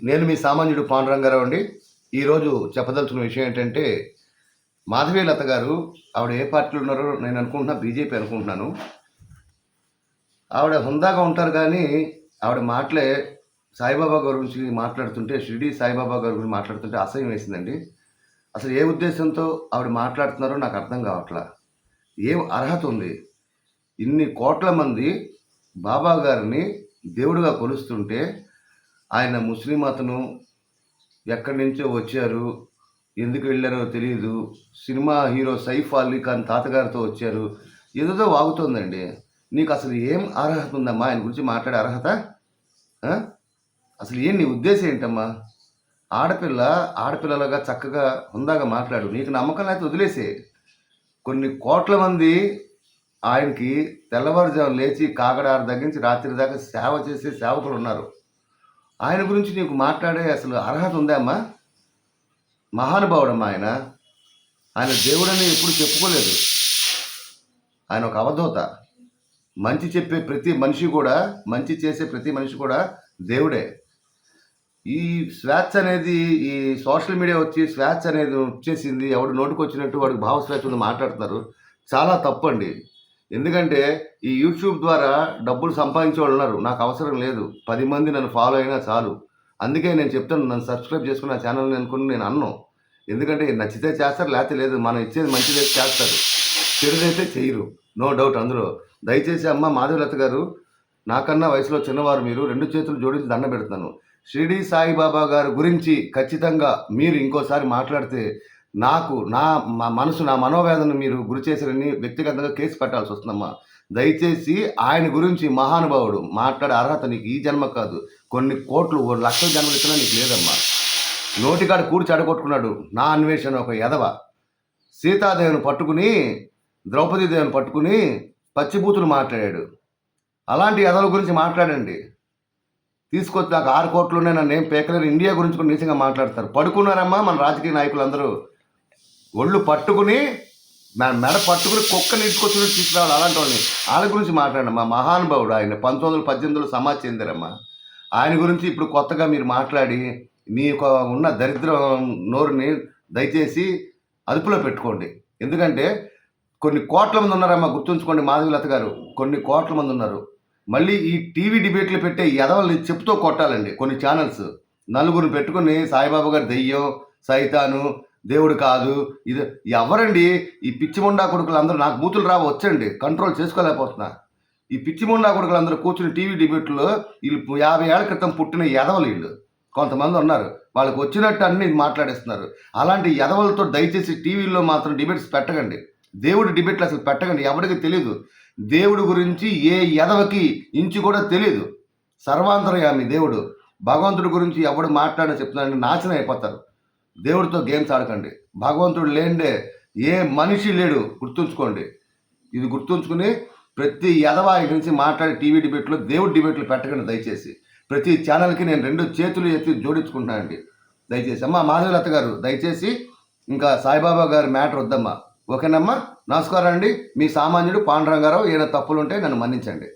నేను మీ సామాన్యుడు పాండురంగారావు అండి. ఈరోజు చెప్పదలుచుకున్న విషయం ఏంటంటే, మాధవీలత గారు ఆవిడ ఏ పార్టీలో ఉన్నారో నేను అనుకుంటున్నా బీజేపీ అనుకుంటున్నాను. ఆవిడ హుందాగా ఉంటారు కానీ ఆవిడ మాటలే సాయిబాబా గారి గురించి మాట్లాడుతుంటే, షిరిడి సాయిబాబా గారి గురించి మాట్లాడుతుంటే అసహ్యం వేసిందండి. అసలు ఏ ఉద్దేశంతో ఆవిడ మాట్లాడుతున్నారో నాకు అర్థం కావట్లా. ఏం అర్హత ఉంది? ఇన్ని కోట్ల మంది బాబా గారిని దేవుడిగా కొలుస్తుంటే, ఆయన ముస్లిం అతను ఎక్కడి నుంచో వచ్చారు, ఎందుకు వెళ్ళారో తెలియదు, సినిమా హీరో సైఫ్ అలీ ఖాన్ తాతగారితో వచ్చారు, ఏదేదో వాగుతోందండి. నీకు అసలు ఏం అర్హత ఉందమ్మా ఆయన గురించి మాట్లాడే అర్హత? అసలు ఏం నీ ఉద్దేశం ఏంటమ్మా? ఆడపిల్లలుగా చక్కగా హుందాగా మాట్లాడు. నీకు నమ్మకం లేకపోతే వదిలేసే. కొన్ని కోట్ల మంది ఆయనకి తెల్లవారుజాము లేచి కాగడారు దగ్గర నుంచి రాత్రి దాకా సేవ చేసే సేవకులు ఉన్నారు. ఆయన గురించి నీకు మాట్లాడే అసలు అర్హత ఉందా అమ్మా? మహానుభావుడమ్మా ఆయన. ఆయన దేవుడని ఎప్పుడు చెప్పుకోలేదు. ఆయన ఒక అవధూత. మంచి చెప్పే ప్రతి మనిషి కూడా, మంచి చేసే ప్రతి మనిషి కూడా దేవుడే. ఈ స్వేచ్ఛ అనేది, ఈ సోషల్ మీడియా వచ్చి స్వేచ్ఛ అనేది వచ్చేసింది. ఎవడు నోటికి వచ్చినట్టు వాడికి భావ స్వేచ్ఛ ఉంది మాట్లాడుతున్నారు. చాలా తప్పండి. ఎందుకంటే ఈ యూట్యూబ్ ద్వారా డబ్బులు సంపాదించే వాళ్ళు ఉన్నారు. నాకు అవసరం లేదు. 10 మంది నన్ను ఫాలో అయినా చాలు. అందుకే నేను చెప్తాను, నన్ను సబ్స్క్రైబ్ చేసుకుని నా ఛానల్ని అనుకుని నేను అన్నాను. ఎందుకంటే నచ్చితే చేస్తారు, లేకపోతే లేదు. మనం ఇచ్చేది మంచిదైతే చేస్తారు, చెడుదైతే చేయరు, నో డౌట్ అందులో. దయచేసి అమ్మ మాధవీలత గారు, నాకన్నా వయసులో చిన్నవారు మీరు, 2 చేతులు జోడించి దండం పెడుతున్నాను. షిరిడి సాయిబాబా గారి గురించి ఖచ్చితంగా మీరు ఇంకోసారి మాట్లాడితే నాకు నా మనసు, నా మనోవేదన మీరు గురి చేశారని వ్యక్తిగతంగా కేసు పెట్టాల్సి వస్తుందమ్మా. దయచేసి ఆయన గురించి మహానుభావుడు మాట్లాడే అర్హత నీకు ఈ జన్మ కాదు, కొన్ని కోట్లు లక్షల జన్మలు ఇచ్చినా నీకు లేదమ్మా. నోటికాడ కూడి చెడగొట్టుకున్నాడు నా అన్వేషణ ఒక ఎదవ. సీతాదేవిని పట్టుకుని, ద్రౌపదీదేవిని పట్టుకుని పచ్చిబూతులు మాట్లాడాడు. అలాంటి ఎదల గురించి మాట్లాడండి. తీసుకొచ్చి నాకు 6 కోట్లు ఉన్నాయి, నన్ను ఏం పేకలేరు. ఇండియా గురించి కూడా నీచంగా మాట్లాడతారు. పడుకున్నారమ్మా మన రాజకీయ నాయకులందరూ. ఒళ్ళు పట్టుకుని, మెడ పట్టుకుని కుక్కని ఇటుకొచ్చి తీసుకురావాలి అలాంటి వాళ్ళని. వాళ్ళ గురించి మాట్లాడమ్మా. మహానుభావుడు ఆయన. 1918లో సమాధి చెందారమ్మా. ఆయన గురించి ఇప్పుడు కొత్తగా మీరు మాట్లాడి మీ ఉన్న దరిద్రం నోరుని దయచేసి అదుపులో పెట్టుకోండి. ఎందుకంటే కొన్ని కోట్ల మంది ఉన్నారమ్మా, గుర్తుంచుకోండి మాధవీలత గారు. కొన్ని కోట్ల మంది ఉన్నారు. మళ్ళీ ఈ టీవీ డిబేట్లు పెట్టే ఎదవల్ని చెప్తూ కొట్టాలండి కొన్ని ఛానల్స్. నలుగురిని పెట్టుకుని సాయిబాబా గారు దెయ్యం, సైతాను, దేవుడు కాదు, ఇది ఎవరండి? ఈ పిచ్చిముండా కొడుకులు అందరూ, నాకు బూతులు వచ్చండి, కంట్రోల్ చేసుకోలేకపోతున్నా. ఈ పిచ్చిముండా కొడుకులు అందరూ కూర్చుని టీవీ డిబేట్లో వీళ్ళు 50 ఏళ్ల క్రితం పుట్టిన ఎదవలు వీళ్ళు కొంతమంది ఉన్నారు. వాళ్ళకి వచ్చినట్టు అన్ని మాట్లాడేస్తున్నారు. అలాంటి ఎదవలతో దయచేసి టీవీలో మాత్రం డిబేట్స్ పెట్టకండి. దేవుడి డిబేట్లు అసలు పెట్టకండి. ఎవరికి తెలియదు దేవుడి గురించి. ఏ ఎదవకి ఇంచు కూడా తెలియదు. సర్వాంతర్యామి దేవుడు. భగవంతుడి గురించి ఎవడు మాట్లాడని చెప్తున్నాడని నాశనం అయిపోతారు. దేవుడితో గేమ్స్ ఆడకండి. భగవంతుడు లేండే ఏ మనిషి లేడు, గుర్తుంచుకోండి. ఇది గుర్తుంచుకుని ప్రతి ఎదవ ఆయన గురించి మాట్లాడే టీవీ డిబేట్లో దేవుడి డిబేట్లు పెట్టకండి దయచేసి. ప్రతి ఛానల్కి నేను 2 చేతులు ఎత్తి జోడించుకుంటున్నానండి దయచేసి. అమ్మ మాధవీలత గారు, దయచేసి ఇంకా సాయిబాబా గారి మ్యాటర్ వద్దమ్మా. ఓకేనమ్మా? నమస్కారం అండి. మీ సామాన్యుడు పాండురంగారావు. ఏదైనా తప్పులుంటే నన్ను మన్నించండి.